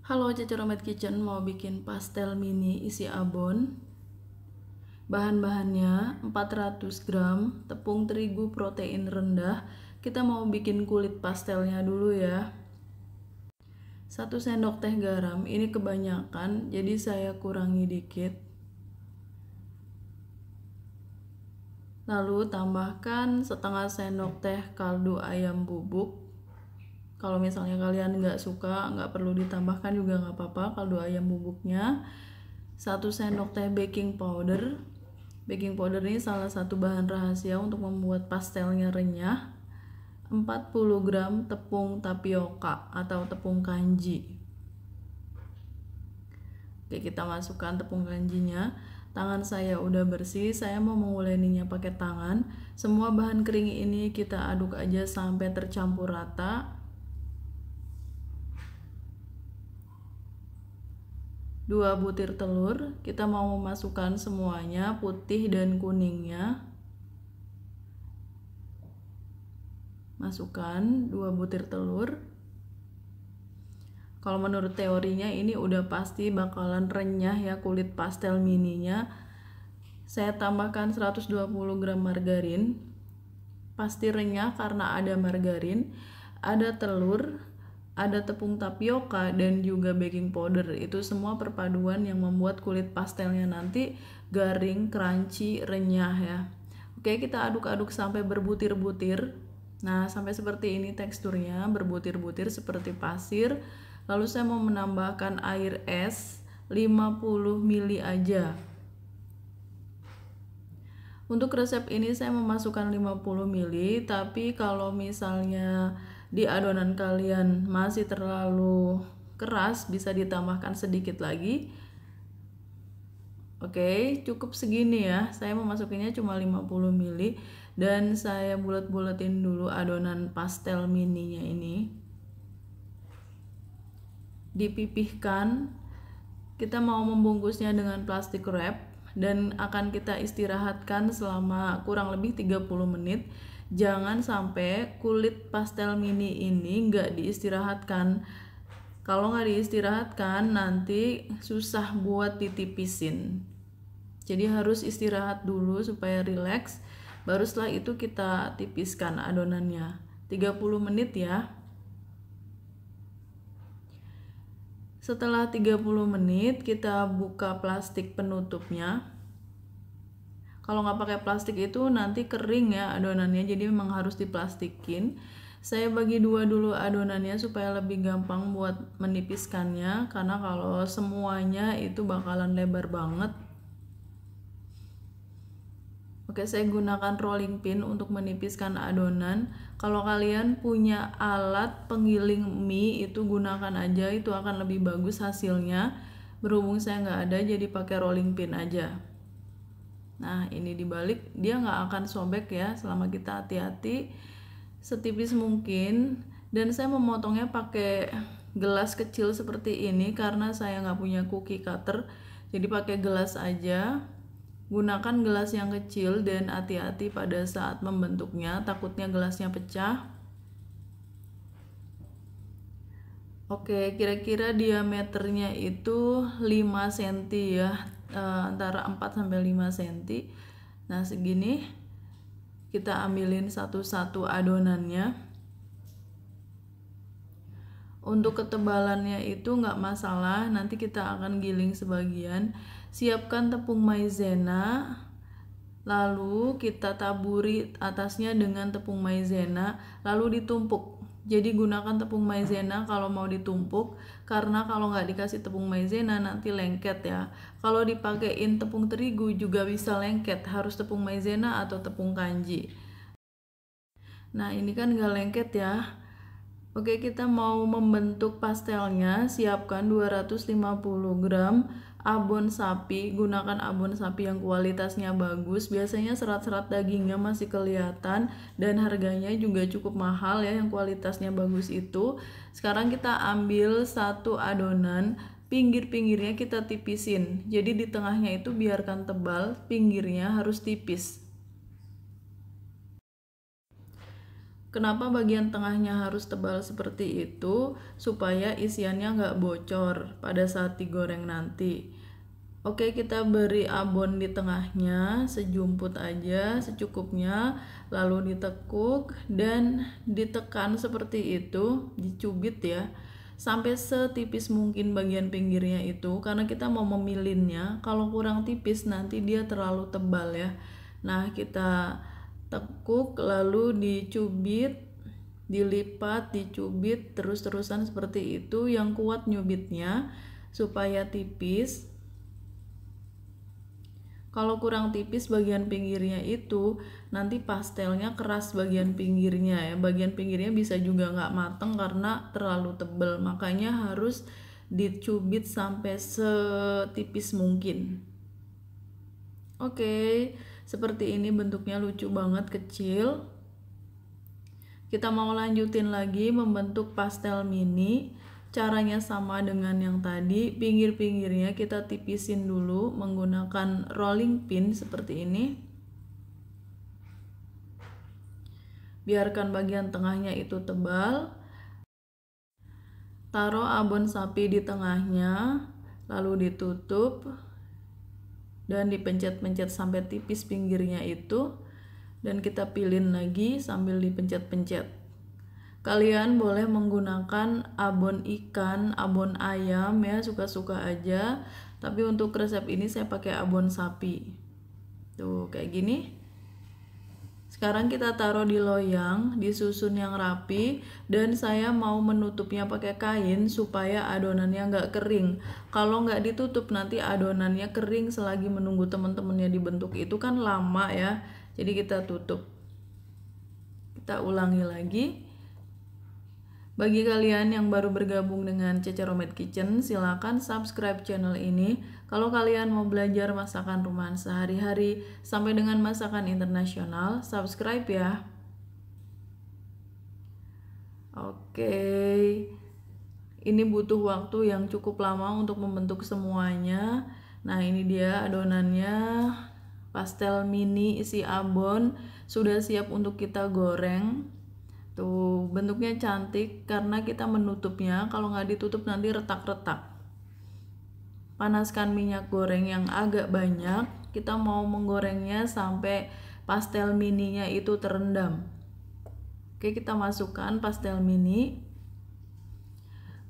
Halo Caca Romet Kitchen, mau bikin pastel mini isi abon. Bahan-bahannya 400 gram tepung terigu protein rendah. Kita mau bikin kulit pastelnya dulu ya. 1 sendok teh garam, ini kebanyakan jadi saya kurangi dikit. Lalu tambahkan setengah sendok teh kaldu ayam bubuk. Kalau misalnya kalian nggak suka, nggak perlu ditambahkan juga nggak apa-apa kaldu ayam bubuknya. 1 sendok teh baking powder. Baking powder ini salah satu bahan rahasia untuk membuat pastelnya renyah. 40 gram tepung tapioka atau tepung kanji. Oke, kita masukkan tepung kanjinya. Tangan saya udah bersih, saya mau menguleninya pakai tangan. Semua bahan kering ini kita aduk aja sampai tercampur rata. Dua butir telur, kita mau memasukkan semuanya, putih dan kuningnya. Masukkan 2 butir telur. Kalau menurut teorinya ini udah pasti bakalan renyah ya kulit pastel mininya. Saya tambahkan 120 gram margarin. Pasti renyah karena ada margarin, ada telur, ada tepung tapioka dan juga baking powder. Itu semua perpaduan yang membuat kulit pastelnya nanti garing, crunchy, renyah ya. Oke, kita aduk-aduk sampai berbutir-butir. Nah, sampai seperti ini teksturnya, berbutir-butir seperti pasir. Lalu saya mau menambahkan air es 50 ml aja. Untuk resep ini saya memasukkan 50 ml, tapi kalau misalnya di adonan kalian masih terlalu keras, bisa ditambahkan sedikit lagi. Oke, cukup segini ya. Saya memasukinya cuma 50 ml dan saya bulat-bulatin dulu adonan pastel mininya ini. Dipipihkan. Kita mau membungkusnya dengan plastik wrap dan akan kita istirahatkan selama kurang lebih 30 menit. Jangan sampai kulit pastel mini ini nggak diistirahatkan. Kalau nggak diistirahatkan nanti susah buat ditipisin. Jadi harus istirahat dulu supaya rileks. Baru setelah itu kita tipiskan adonannya. 30 menit ya. Setelah 30 menit kita buka plastik penutupnya. Kalau nggak pakai plastik itu nanti kering ya adonannya, jadi memang harus diplastikin. Saya bagi dua dulu adonannya supaya lebih gampang buat menipiskannya, karena kalau semuanya itu bakalan lebar banget. Oke, saya gunakan rolling pin untuk menipiskan adonan. Kalau kalian punya alat penggiling mie itu gunakan aja, itu akan lebih bagus hasilnya. Berhubung saya nggak ada, jadi pakai rolling pin aja. Nah, ini dibalik, dia nggak akan sobek ya selama kita hati-hati, setipis mungkin. Dan saya memotongnya pakai gelas kecil seperti ini karena saya nggak punya cookie cutter, jadi pakai gelas aja. Gunakan gelas yang kecil dan hati-hati pada saat membentuknya, takutnya gelasnya pecah. Oke, kira-kira diameternya itu 5 cm ya, antara 4-5 cm. Nah, segini kita ambilin satu-satu adonannya. Untuk ketebalannya itu nggak masalah, nanti kita akan giling sebagian. Siapkan tepung maizena, lalu kita taburi atasnya dengan tepung maizena, lalu ditumpuk. Jadi gunakan tepung maizena kalau mau ditumpuk, karena kalau nggak dikasih tepung maizena nanti lengket ya. Kalau dipakein tepung terigu juga bisa lengket, harus tepung maizena atau tepung kanji. Nah, ini kan nggak lengket ya. Oke, kita mau membentuk pastelnya. Siapkan 250 gram abon sapi. Gunakan abon sapi yang kualitasnya bagus. Biasanya serat-serat dagingnya masih kelihatan dan harganya juga cukup mahal ya yang kualitasnya bagus itu. Sekarang kita ambil satu adonan, pinggir-pinggirnya kita tipisin. Jadi di tengahnya itu biarkan tebal, pinggirnya harus tipis. Kenapa bagian tengahnya harus tebal seperti itu? Supaya isiannya nggak bocor pada saat digoreng nanti. Oke, kita beri abon di tengahnya sejumput aja, secukupnya, lalu ditekuk dan ditekan seperti itu, dicubit ya, sampai setipis mungkin bagian pinggirnya itu, karena kita mau memilinnya. Kalau kurang tipis nanti dia terlalu tebal ya. Nah, kita tekuk lalu dicubit, dilipat, dicubit terus-terusan seperti itu. Yang kuat nyubitnya supaya tipis. Kalau kurang tipis bagian pinggirnya itu, nanti pastelnya keras bagian pinggirnya ya. Bagian pinggirnya bisa juga nggak mateng karena terlalu tebal. Makanya harus dicubit sampai setipis mungkin. Oke, seperti ini bentuknya, lucu banget, kecil. Kita mau lanjutin lagi membentuk pastel mini. Caranya sama dengan yang tadi, pinggir-pinggirnya kita tipisin dulu menggunakan rolling pin seperti ini. Biarkan bagian tengahnya itu tebal. Taruh abon sapi di tengahnya, lalu ditutup dan dipencet-pencet sampai tipis pinggirnya itu, dan kita pilin lagi sambil dipencet-pencet. Kalian boleh menggunakan abon ikan, abon ayam ya, suka-suka aja. Tapi untuk resep ini saya pakai abon sapi. Tuh, kayak gini. Sekarang kita taruh di loyang, disusun yang rapi, dan saya mau menutupnya pakai kain supaya adonannya nggak kering. Kalau nggak ditutup nanti adonannya kering selagi menunggu teman-temannya dibentuk, itu kan lama ya. Jadi kita tutup. Kita ulangi lagi. Bagi kalian yang baru bergabung dengan Cecer Homemade Kitchen, silakan subscribe channel ini. Kalau kalian mau belajar masakan rumahan sehari-hari sampai dengan masakan internasional, subscribe ya. Oke, ini butuh waktu yang cukup lama untuk membentuk semuanya. Nah, ini dia adonannya, pastel mini isi abon, sudah siap untuk kita goreng. Tuh, bentuknya cantik karena kita menutupnya. Kalau nggak ditutup nanti retak-retak. Panaskan minyak goreng yang agak banyak. Kita mau menggorengnya sampai pastel mininya itu terendam. Oke, kita masukkan pastel mini.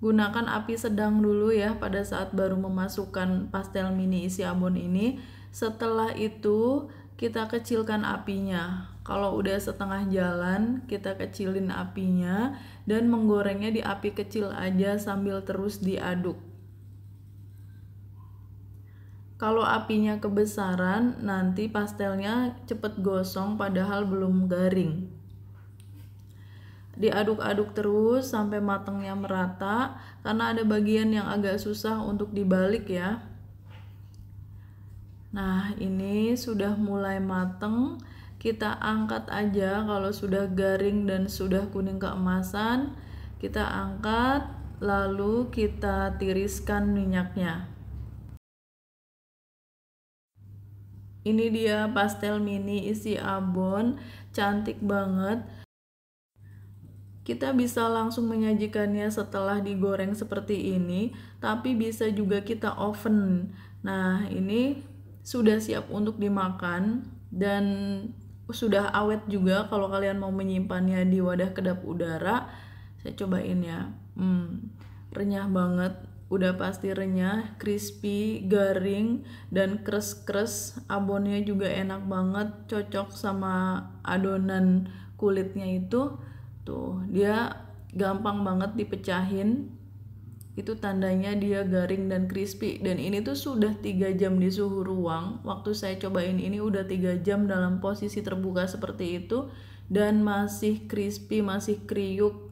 Gunakan api sedang dulu ya pada saat baru memasukkan pastel mini isi abon ini. Setelah itu kita kecilkan apinya. Kalau udah setengah jalan, kita kecilin apinya dan menggorengnya di api kecil aja sambil terus diaduk. Kalau apinya kebesaran, nanti pastelnya cepet gosong padahal belum garing. Diaduk-aduk terus sampai matangnya merata, karena ada bagian yang agak susah untuk dibalik ya. Nah, ini sudah mulai mateng. Kita angkat aja. Kalau sudah garing dan sudah kuning keemasan, kita angkat, lalu kita tiriskan minyaknya. Ini dia pastel mini isi abon, cantik banget. Kita bisa langsung menyajikannya setelah digoreng seperti ini, tapi bisa juga kita oven. Nah, ini sudah siap untuk dimakan dan sudah awet juga. Kalau kalian mau menyimpannya di wadah kedap udara, saya cobain ya. Renyah banget, udah pasti renyah, crispy, garing, dan kres-kres. Abonnya juga enak banget, cocok sama adonan kulitnya itu. Tuh, dia gampang banget dipecahin. Itu tandanya dia garing dan crispy. Dan ini tuh sudah 3 jam di suhu ruang. Waktu saya cobain ini udah 3 jam dalam posisi terbuka seperti itu, dan masih crispy, masih kriuk.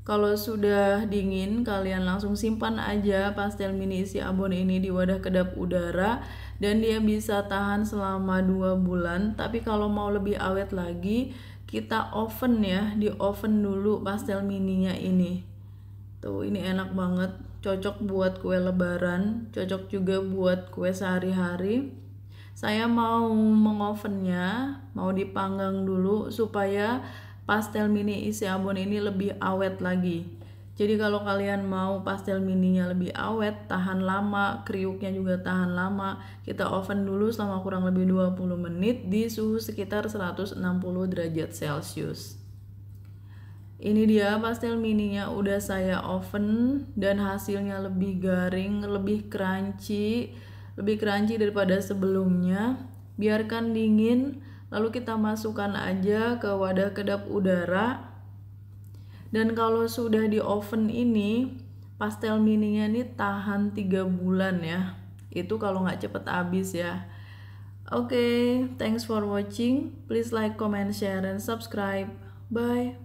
Kalau sudah dingin, kalian langsung simpan aja pastel mini isi abon ini di wadah kedap udara, dan dia bisa tahan selama 2 bulan. Tapi kalau mau lebih awet lagi, kita oven ya, di oven dulu pastel mininya ini. Tuh, ini enak banget, cocok buat kue lebaran, cocok juga buat kue sehari-hari. Saya mau mengovennya, mau dipanggang dulu supaya pastel mini isi abon ini lebih awet lagi. Jadi kalau kalian mau pastel mininya lebih awet, tahan lama, kriuknya juga tahan lama, kita oven dulu selama kurang lebih 20 menit di suhu sekitar 160 derajat Celcius. Ini dia pastel mininya udah saya oven dan hasilnya lebih garing, lebih crunchy daripada sebelumnya. Biarkan dingin, lalu kita masukkan aja ke wadah kedap udara. Dan kalau sudah di oven ini, pastel mininya ini tahan 3 bulan ya. Itu kalau nggak cepet habis ya. Oke, thanks for watching. Please like, comment, share, and subscribe. Bye.